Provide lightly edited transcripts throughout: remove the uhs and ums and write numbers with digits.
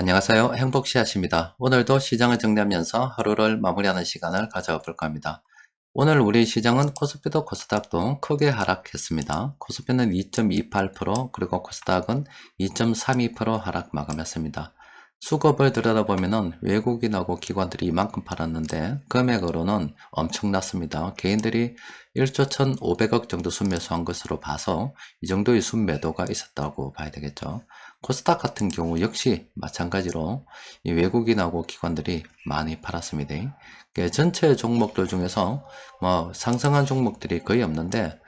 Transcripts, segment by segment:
안녕하세요. 행복씨앗입니다. 오늘도 시장을 정리하면서 하루를 마무리하는 시간을 가져볼까 합니다. 오늘 우리 시장은 코스피도 코스닥도 크게 하락했습니다. 코스피는 2.28%, 그리고 코스닥은 2.32% 하락 마감했습니다. 수급을 들여다보면 외국인하고 기관들이 이만큼 팔았는데 금액으로는 엄청났습니다. 개인들이 1조 1,500억 정도 순매수한 것으로 봐서 이 정도의 순매도가 있었다고 봐야 되겠죠. 코스닥 같은 경우 역시 마찬가지로 이 외국인하고 기관들이 많이 팔았습니다. 전체 종목들 중에서 뭐 상승한 종목들이 거의 없는데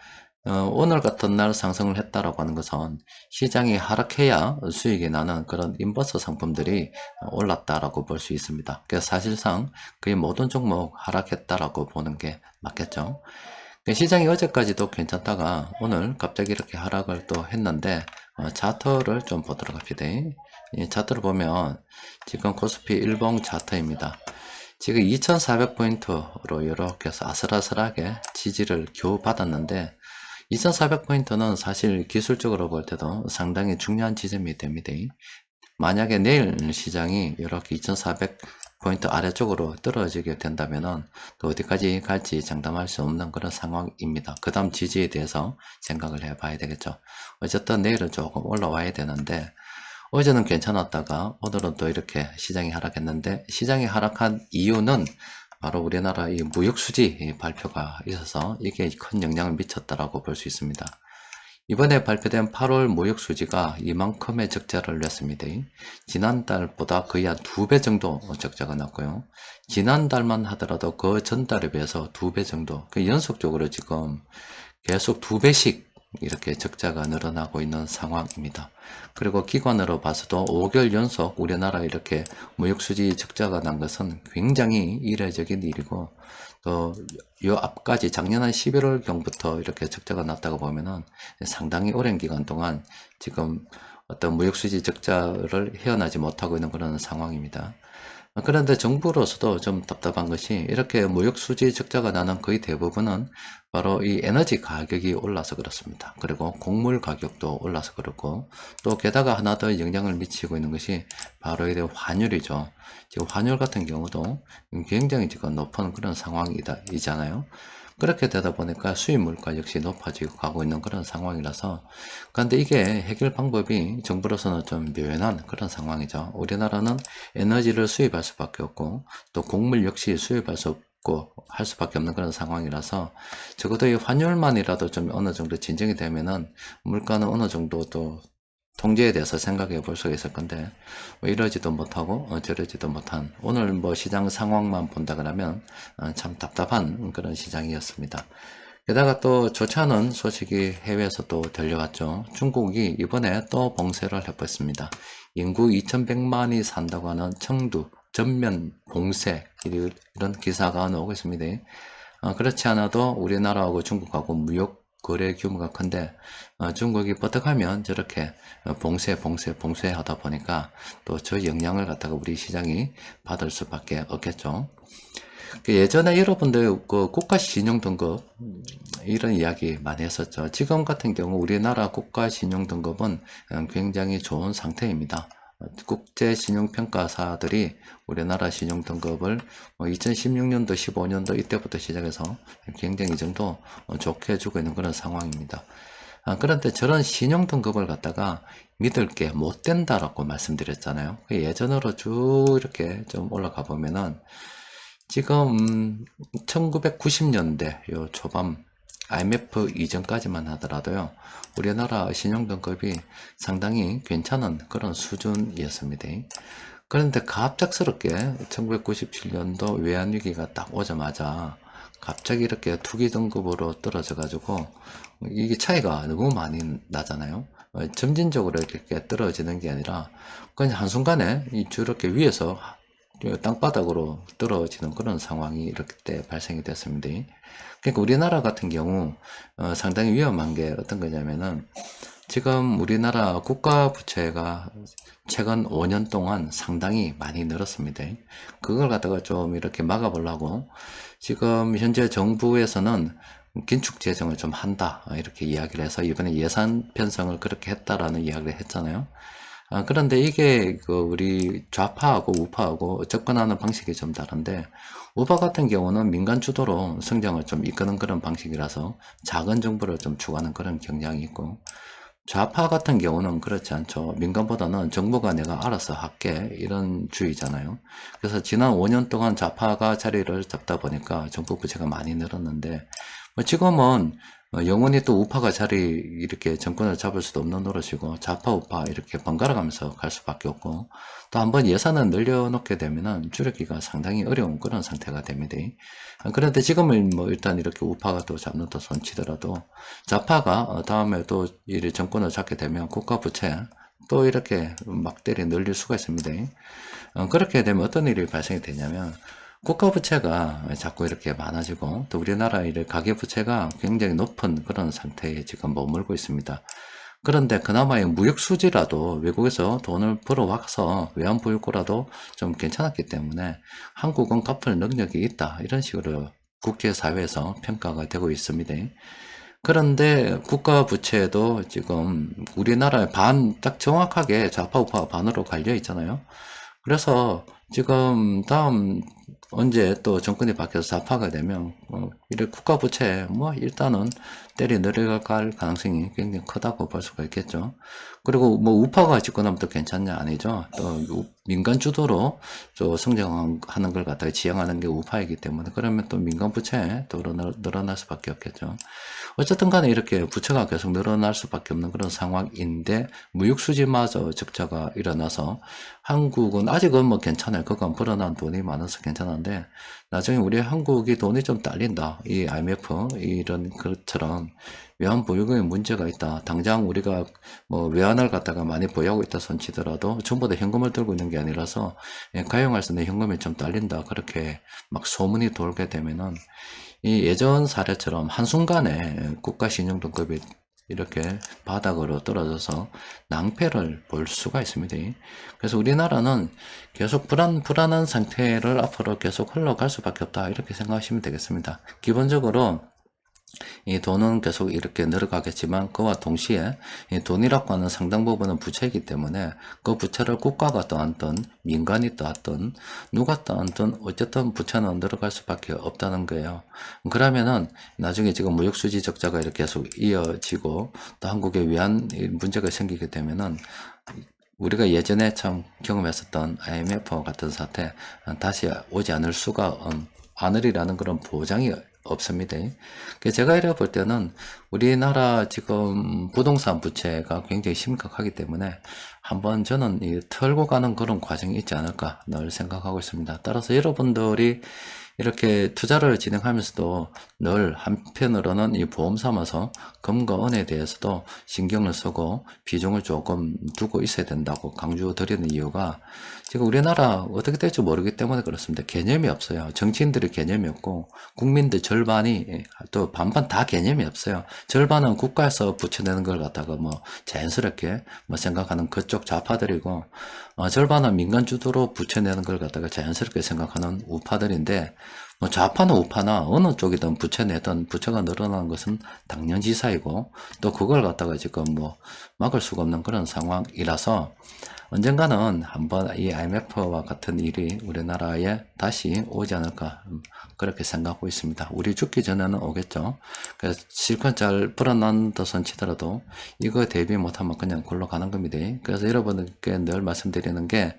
오늘 같은 날 상승을 했다라고 하는 것은 시장이 하락해야 수익이 나는 그런 인버스 상품들이 올랐다라고 볼 수 있습니다. 그래서 사실상 거의 모든 종목 하락했다라고 보는 게 맞겠죠. 시장이 어제까지도 괜찮다가 오늘 갑자기 이렇게 하락을 또 했는데 차트를 좀 보도록 합시다. 이 차트를 보면 지금 코스피 일봉 차트입니다. 지금 2400포인트로 이렇게 해서 아슬아슬하게 지지를 겨우 받았는데 2400포인트는 사실 기술적으로 볼 때도 상당히 중요한 지점이 됩니다. 만약에 내일 시장이 이렇게 2400포인트 아래쪽으로 떨어지게 된다면 또 어디까지 갈지 장담할 수 없는 그런 상황입니다. 그 다음 지지에 대해서 생각을 해봐야 되겠죠. 어쨌든 내일은 조금 올라와야 되는데 어제는 괜찮았다가 오늘은 또 이렇게 시장이 하락했는데 시장이 하락한 이유는 바로 우리나라 이 무역수지 발표가 있어서 이게 큰 영향을 미쳤다라고 볼 수 있습니다. 이번에 발표된 8월 무역수지가 이만큼의 적자를 냈습니다. 지난달보다 거의 한 2배 정도 적자가 났고요. 지난달만 하더라도 그 전달에 비해서 2배 정도, 연속적으로 지금 계속 2배씩 이렇게 적자가 늘어나고 있는 상황입니다. 그리고 기관으로 봐서도 5개월 연속 우리나라 이렇게 무역수지 적자가 난 것은 굉장히 이례적인 일이고 또 요 앞까지 작년 한 11월경부터 이렇게 적자가 났다고 보면은 상당히 오랜 기간 동안 지금 어떤 무역수지 적자를 헤어나지 못하고 있는 그런 상황입니다. 그런데 정부로서도 좀 답답한 것이 이렇게 무역수지 적자가 나는 거의 대부분은 바로 이 에너지 가격이 올라서 그렇습니다. 그리고 곡물 가격도 올라서 그렇고 또 게다가 하나 더 영향을 미치고 있는 것이 바로 이 환율이죠. 지금 환율 같은 경우도 굉장히 지금 높은 그런 상황이잖아요. 그렇게 되다 보니까 수입 물가 역시 높아지고 가고 있는 그런 상황이라서 그런데 이게 해결 방법이 정부로서는 좀 묘연한 그런 상황이죠. 우리나라는 에너지를 수입할 수밖에 없고 또 곡물 역시 수입할 수 없고 할 수밖에 없는 그런 상황이라서 적어도 이 환율만이라도 좀 어느 정도 진정이 되면은 물가는 어느 정도 또 통제에 대해서 생각해 볼 수가 있을 건데 뭐 이러지도 못하고 저러지도 못한 오늘 뭐 시장 상황만 본다 그러면 참 답답한 그런 시장이었습니다. 게다가 또 좋지 않은 소식이 해외에서 또 들려왔죠. 중국이 이번에 또 봉쇄를 해버렸습니다. 인구 2100만이 산다고 하는 청두 전면 봉쇄 이런 기사가 나오고 있습니다. 그렇지 않아도 우리나라하고 중국하고 무역 거래 규모가 큰데 중국이 버떡하면 저렇게 봉쇄 하다 보니까 또 저 영향을 갖다가 우리 시장이 받을 수밖에 없겠죠. 예전에 여러분들 그 국가신용등급 이런 이야기 많이 했었죠. 지금 같은 경우 우리나라 국가신용등급은 굉장히 좋은 상태입니다. 국제신용평가사들이 우리나라 신용등급을 2016년도, 15년도 이때부터 시작해서 굉장히 이 정도 좋게 해주고 있는 그런 상황입니다. 그런데 저런 신용등급을 갖다가 믿을 게 못 된다라고 말씀드렸잖아요. 예전으로 쭉 이렇게 좀 올라가 보면은 지금 1990년대 요 초반 IMF 이전까지만 하더라도요 우리나라 신용등급이 상당히 괜찮은 그런 수준이었습니다. 그런데 갑작스럽게 1997년도 외환위기가 딱 오자마자 갑자기 이렇게 투기 등급으로 떨어져 가지고 이게 차이가 너무 많이 나잖아요. 점진적으로 이렇게 떨어지는 게 아니라 그냥 한순간에 저렇게 위에서 땅바닥으로 떨어지는 그런 상황이 이렇게 때 발생이 됐습니다. 그러니까 우리나라 같은 경우 상당히 위험한 게 어떤 거냐면은 지금 우리나라 국가 부채가 최근 5년 동안 상당히 많이 늘었습니다. 그걸 갖다가 좀 이렇게 막아보려고 지금 현재 정부에서는 긴축 재정을 좀 한다 이렇게 이야기를 해서 이번에 예산 편성을 그렇게 했다라는 이야기를 했잖아요. 그런데 이게 우리 좌파하고 우파하고 접근하는 방식이 좀 다른데, 우파 같은 경우는 민간 주도로 성장을 좀 이끄는 그런 방식이라서 작은 정부를 좀 추구하는 그런 경향이 있고, 좌파 같은 경우는 그렇지 않죠. 민간보다는 정부가 내가 알아서 할게 이런 주의잖아요. 그래서 지난 5년 동안 좌파가 자리를 잡다 보니까 정부 부채가 많이 늘었는데, 뭐 지금은 영원히 또 우파가 자리 이렇게 정권을 잡을 수도 없는 노릇이고, 좌파 우파 이렇게 번갈아 가면서 갈 수밖에 없고, 또 한번 예산을 늘려놓게 되면은 줄이기가 상당히 어려운 그런 상태가 됩니다. 그런데 지금은 뭐 일단 이렇게 우파가 또 잡는다 손치더라도, 좌파가 다음에 또 이 정권을 잡게 되면 국가 부채 또 이렇게 막 때려 늘릴 수가 있습니다. 그렇게 되면 어떤 일이 발생이 되냐면, 국가 부채가 자꾸 이렇게 많아지고, 또 우리나라의 가계 부채가 굉장히 높은 그런 상태에 지금 머물고 있습니다. 그런데 그나마 무역 수지라도 외국에서 돈을 벌어와서 외환보유고라도 좀 괜찮았기 때문에 한국은 갚을 능력이 있다, 이런 식으로 국제사회에서 평가가 되고 있습니다. 그런데 국가 부채도 지금 우리나라의 딱 정확하게 좌파 우파 반으로 갈려 있잖아요. 그래서 지금 다음 언제 또 정권이 바뀌어서 좌파가 되면 이래 국가 부채 뭐 일단은 때리 내려갈 가능성이 굉장히 크다고 볼 수가 있겠죠. 그리고 뭐 우파가 집권하면 또 괜찮냐, 아니죠. 또 민간 주도로 또 성장하는 걸 갖다가 지향하는 게 우파이기 때문에, 그러면 또 민간 부채 또 늘어날 수밖에 없겠죠. 어쨌든 간에 이렇게 부채가 계속 늘어날 수밖에 없는 그런 상황인데, 무역수지마저 적자가 일어나서 한국은 아직은 뭐 괜찮아요. 그건 벌어난 돈이 많아서 괜찮은데, 나중에 우리 한국이 돈이 좀 딸린다, 이 IMF 이런 것처럼 외환 보유고에 문제가 있다, 당장 우리가 뭐 외환을 갖다가 많이 보유하고 있다 손치더라도 전부 다 현금을 들고 있는 게 아니라서 가용할 수 있는 현금이 좀 딸린다, 그렇게 막 소문이 돌게 되면은 이 예전 사례처럼 한순간에 국가 신용등급이 이렇게 바닥으로 떨어져서 낭패를 볼 수가 있습니다. 그래서 우리나라는 계속 불안한 상태를 앞으로 계속 흘러갈 수밖에 없다, 이렇게 생각하시면 되겠습니다. 기본적으로 이 돈은 계속 이렇게 늘어가겠지만, 그와 동시에 이 돈이라고 하는 상당 부분은 부채이기 때문에 그 부채를 국가가 떠안든 민간이 떠안든 누가 떠안든 어쨌든 부채는 늘어갈 수밖에 없다는 거예요. 그러면은 나중에 지금 무역수지 적자가 이렇게 계속 이어지고 또 한국에 위안 문제가 생기게 되면은 우리가 예전에 참 경험했었던 IMF 같은 사태 다시 오지 않을 수가 않으리라는 그런 보장이 없습니다. 제가 이래 볼 때는 우리나라 지금 부동산 부채가 굉장히 심각하기 때문에 한번 저는 털고 가는 그런 과정이 있지 않을까 늘 생각하고 있습니다. 따라서 여러분들이 이렇게 투자를 진행하면서도 늘 한편으로는 이 보험 삼아서 금과 은에 대해서도 신경을 쓰고 비중을 조금 두고 있어야 된다고 강조드리는 이유가, 지금 우리나라 어떻게 될지 모르기 때문에 그렇습니다. 개념이 없어요. 정치인들이 개념이 없고 국민들 절반이 또 반반 다 개념이 없어요. 절반은 국가에서 부채 내는 걸 갖다가 뭐 자연스럽게 뭐 생각하는 그쪽 좌파들이고, 절반은 민간 주도로 부채 내는 걸 갖다가 자연스럽게 생각하는 우파들인데, 뭐 좌파나 우파나 어느 쪽이든 부채 내든 부채가 늘어나는 것은 당연지사이고, 또 그걸 갖다가 지금 뭐 막을 수가 없는 그런 상황이라서 언젠가는 한번 이 IMF와 같은 일이 우리나라에 다시 오지 않을까, 그렇게 생각하고 있습니다. 우리 죽기 전에는 오겠죠. 그래서 실컷 잘 불어난다 손치더라도 이거 대비 못하면 그냥 굴러가는 겁니다. 그래서 여러분께 늘 말씀드리는 게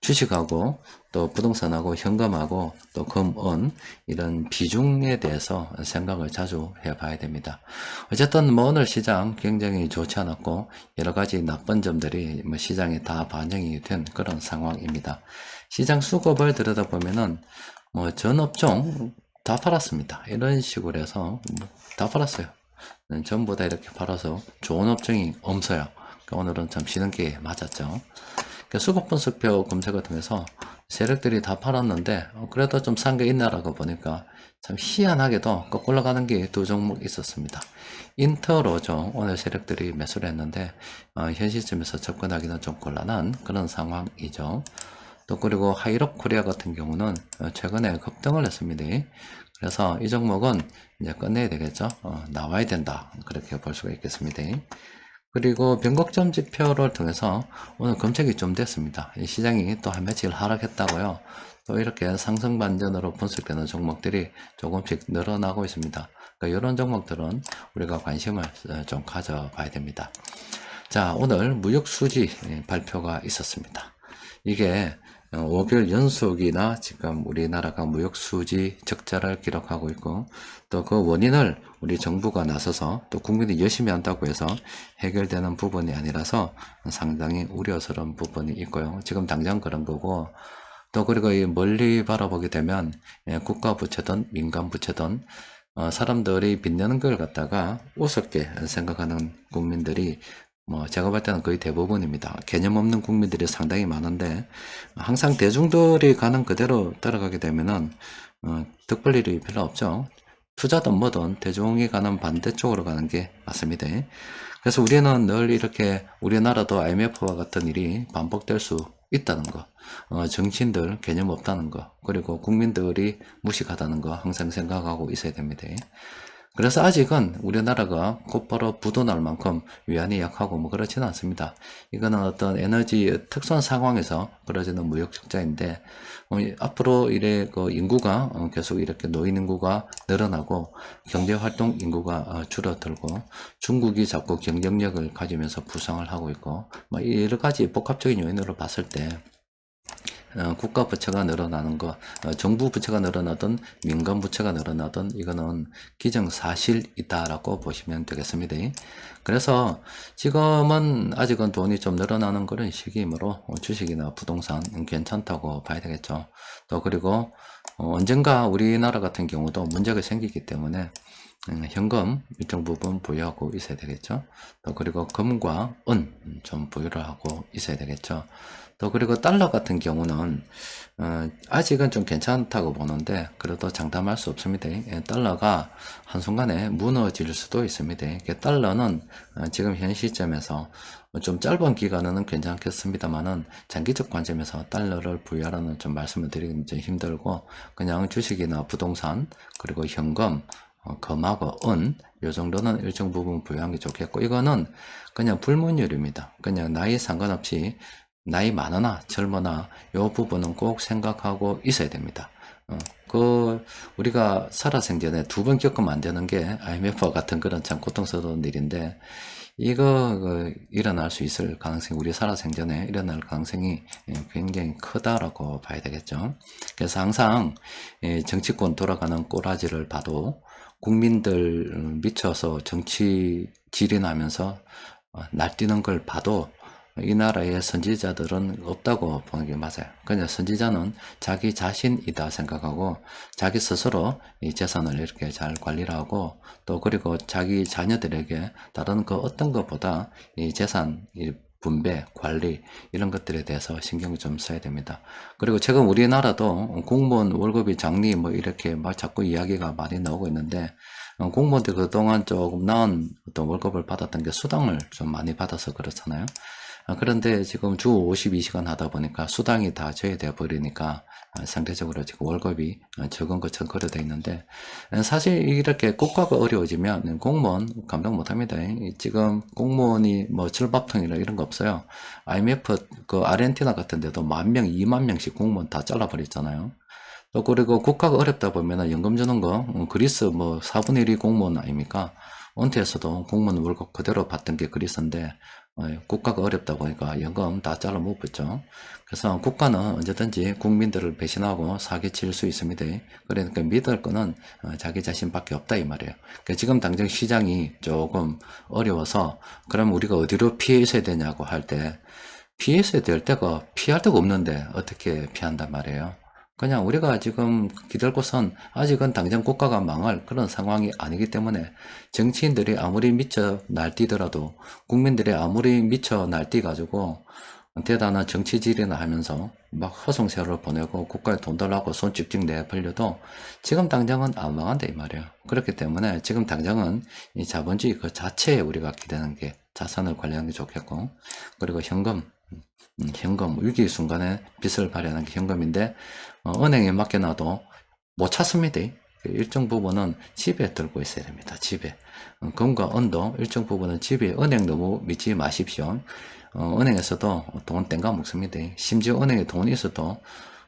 주식하고 또 부동산하고 현금하고 또 금, 은 이런 비중에 대해서 생각을 자주 해봐야 됩니다. 어쨌든 뭐 오늘 시장 굉장히 좋지 않았고 여러 가지 나쁜 점들이 뭐 시장에 다 반영이 된 그런 상황입니다. 시장 수급을 들여다보면은 뭐 전 업종 다 팔았습니다. 이런 식으로 해서 다 팔았어요. 전부 다 이렇게 팔아서 좋은 업종이 없어요. 오늘은 참 쉬는 게 맞았죠. 수급 분석표 검색을 통해서 세력들이 다 팔았는데 그래도 좀 산 게 있나라고 보니까 참 희한하게도 꼭 올라가는 게 두 종목 있었습니다. 인터로죠. 오늘 세력들이 매수를 했는데 현 시점에서 접근하기는 좀 곤란한 그런 상황이죠. 또 그리고 하이록 코리아 같은 경우는 최근에 급등을 했습니다. 그래서 이 종목은 이제 끝내야 되겠죠. 나와야 된다, 그렇게 볼 수가 있겠습니다. 그리고 변곡점 지표를 통해서 오늘 검색이 좀 됐습니다. 이 시장이 또 한 며칠 하락했다고요. 또 이렇게 상승 반전으로 분석되는 종목들이 조금씩 늘어나고 있습니다. 그러니까 이런 종목들은 우리가 관심을 좀 가져봐야 됩니다. 자, 오늘 무역수지 발표가 있었습니다. 이게 5개월 연속이나 지금 우리나라가 무역수지 적자를 기록하고 있고, 또 그 원인을 우리 정부가 나서서 또 국민이 열심히 한다고 해서 해결되는 부분이 아니라서 상당히 우려스러운 부분이 있고요. 지금 당장 그런 거고, 또 그리고 이 멀리 바라보게 되면 국가 부채든 민간 부채든 사람들이 빚내는 걸 갖다가 우습게 생각하는 국민들이 제가 볼 때는 거의 대부분입니다. 개념 없는 국민들이 상당히 많은데, 항상 대중들이 가는 그대로 따라가게 되면은, 득볼 일이 별로 없죠. 투자든 뭐든 대중이 가는 반대쪽으로 가는 게 맞습니다. 그래서 우리는 늘 이렇게 우리나라도 IMF와 같은 일이 반복될 수 있다는 거, 정치인들 개념 없다는 거, 그리고 국민들이 무식하다는 거 항상 생각하고 있어야 됩니다. 그래서 아직은 우리나라가 곧바로 부도날 만큼 위안이 약하고 뭐 그렇지는 않습니다. 이거는 어떤 에너지 특수한 상황에서 벌어지는 무역 적자인데, 앞으로 이래 그 인구가 계속 이렇게 노인 인구가 늘어나고 경제 활동 인구가 줄어들고 중국이 자꾸 경쟁력을 가지면서 부상을 하고 있고 뭐 여러 가지 복합적인 요인으로 봤을 때 국가 부채가 늘어나는 거, 정부 부채가 늘어나든 민간 부채가 늘어나든 이거는 기정사실이다라고 보시면 되겠습니다. 그래서 지금은 아직은 돈이 좀 늘어나는 그런 시기이므로 주식이나 부동산 괜찮다고 봐야 되겠죠. 또 그리고 언젠가 우리나라 같은 경우도 문제가 생기기 때문에 현금 일정 부분 보유하고 있어야 되겠죠. 또 그리고 금과 은 좀 보유를 하고 있어야 되겠죠. 또 그리고 달러 같은 경우는 아직은 좀 괜찮다고 보는데 그래도 장담할 수 없습니다. 달러가 한순간에 무너질 수도 있습니다. 달러는 지금 현 시점에서 좀 짧은 기간은 괜찮겠습니다만은 장기적 관점에서 달러를 부여하라는 좀 말씀을 드리기 좀 힘들고 그냥 주식이나 부동산 그리고 현금 금하고 은, 요 정도는 일정 부분 부여한 게 좋겠고, 이거는 그냥 불문율입니다. 그냥 나이 상관없이, 나이 많으나 젊으나, 요 부분은 꼭 생각하고 있어야 됩니다. 우리가 살아생전에 두 번 겪으면 안 되는 게 IMF와 같은 그런 참 고통스러운 일인데, 이거 일어날 수 있을 가능성이 우리 살아생전에 일어날 가능성이 굉장히 크다라고 봐야 되겠죠. 그래서 항상 정치권 돌아가는 꼬라지를 봐도 국민들 미쳐서 정치 질인하면서 날뛰는 걸 봐도 이 나라의 선지자들은 없다고 보는 게 맞아요. 그냥 선지자는 자기 자신이다 생각하고 자기 스스로 이 재산을 이렇게 잘 관리를 하고 또 그리고 자기 자녀들에게 다른 그 어떤 것보다 이 재산 분배, 관리 이런 것들에 대해서 신경을 좀 써야 됩니다. 그리고 최근 우리나라도 공무원 월급이 장리 뭐 이렇게 막 자꾸 이야기가 많이 나오고 있는데 공무원들 그동안 조금 나은 어떤 월급을 받았던 게 수당을 좀 많이 받아서 그렇잖아요. 그런데 지금 주 52시간 하다 보니까 수당이 다 제외되어 버리니까 상대적으로 지금 월급이 적은 것처럼 거려되어 있는데 사실 이렇게 국가가 어려워지면 공무원 감당 못합니다. 지금 공무원이 뭐 철밥통이나 이런 거 없어요. IMF 그 아르헨티나 같은 데도 10,000명, 20,000명씩 공무원 다 잘라버렸잖아요. 또 그리고 국가가 어렵다 보면 연금 주는 거 그리스 뭐 4분의 1이 공무원 아닙니까? 은퇴에서도 공무원 월급 그대로 받던 게 그리스인데 국가가 어렵다 보니까 연금 다 잘라 먹었죠. 그래서 국가는 언제든지 국민들을 배신하고 사기칠 수 있습니다. 그러니까 믿을 거는 자기 자신밖에 없다 이 말이에요. 그러니까 지금 당장 시장이 조금 어려워서 그럼 우리가 어디로 피해 있어야 되냐고 할 때 피해 있어야 될 때가 피할 데가 없는데 어떻게 피한단 말이에요. 그냥 우리가 지금 기댈 곳은 아직은 당장 국가가 망할 그런 상황이 아니기 때문에 정치인들이 아무리 미쳐 날뛰더라도 국민들이 아무리 미쳐 날뛰가지고 대단한 정치질이나 하면서 막 허송세월을 보내고 국가에 돈 달라고 손 찍찍 내버려도 지금 당장은 안 망한다 이 말이에요. 그렇기 때문에 지금 당장은 이 자본주의 그 자체에 우리가 기대는 게 자산을 관리하는 게 좋겠고 그리고 현금 위기 순간에 빚을 발행하는 게 현금인데 은행에 맡겨놔도 못 찾습니다. 일정 부분은 집에 들고 있어야 됩니다. 집에. 금과 은도 일정 부분은 집에 은행 너무 믿지 마십시오. 은행에서도 돈 땡가 먹습니다. 심지어 은행에 돈이 있어도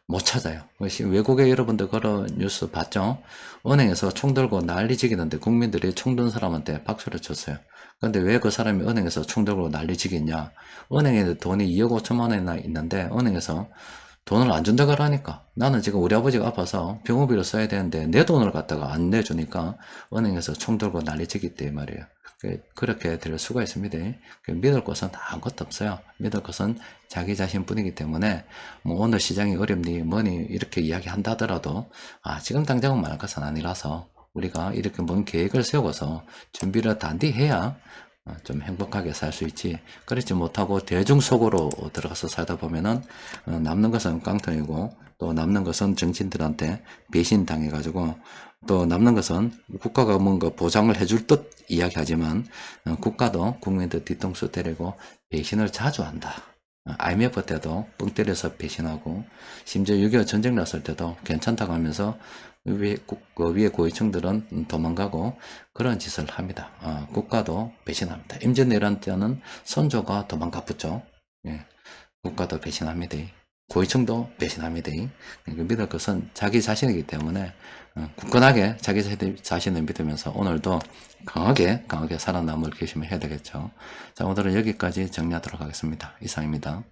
못 찾아요. 외국에 여러분들 그런 뉴스 봤죠? 은행에서 총 들고 난리 지기는데 국민들이 총 든 사람한테 박수를 쳤어요. 근데 왜 그 사람이 은행에서 총 들고 난리 지겠냐? 은행에 돈이 2억 5천만 원이나 있는데 은행에서 돈을 안 준다 그러니까 나는 지금 우리 아버지가 아파서 병원비로 써야 되는데 내 돈을 갖다가 안 내주니까 은행에서 총 들고 난리치기 때문에 말이에요. 그렇게 될 수가 있습니다. 믿을 것은 아무것도 없어요. 믿을 것은 자기 자신뿐이기 때문에 뭐 오늘 시장이 어렵니 뭐니 이렇게 이야기한다 하더라도 지금 당장은 말할 것은 아니라서 우리가 이렇게 뭔 계획을 세워서 준비를 단디 해야 좀 행복하게 살 수 있지. 그렇지 못하고 대중 속으로 들어가서 살다 보면은 남는 것은 깡통이고 또 남는 것은 정치인들한테 배신 당해가지고 또 남는 것은 국가가 뭔가 보장을 해줄 듯 이야기하지만 국가도 국민들 뒤통수 때리고 배신을 자주 한다. IMF 때도 뻥 때려서 배신하고 심지어 6.25 전쟁 났을 때도 괜찮다고 하면서 그 위에 고위층들은 도망가고 그런 짓을 합니다. 국가도 배신합니다. 임진왜란 때는 선조가 도망가 붙죠. 예, 국가도 배신합니다. 고위층도 배신합니다. 믿을 것은 자기 자신이기 때문에 굳건하게 자기 자신을 믿으면서 오늘도 강하게 살아남을 결심을 해야 되겠죠. 자, 오늘은 여기까지 정리하도록 하겠습니다. 이상입니다.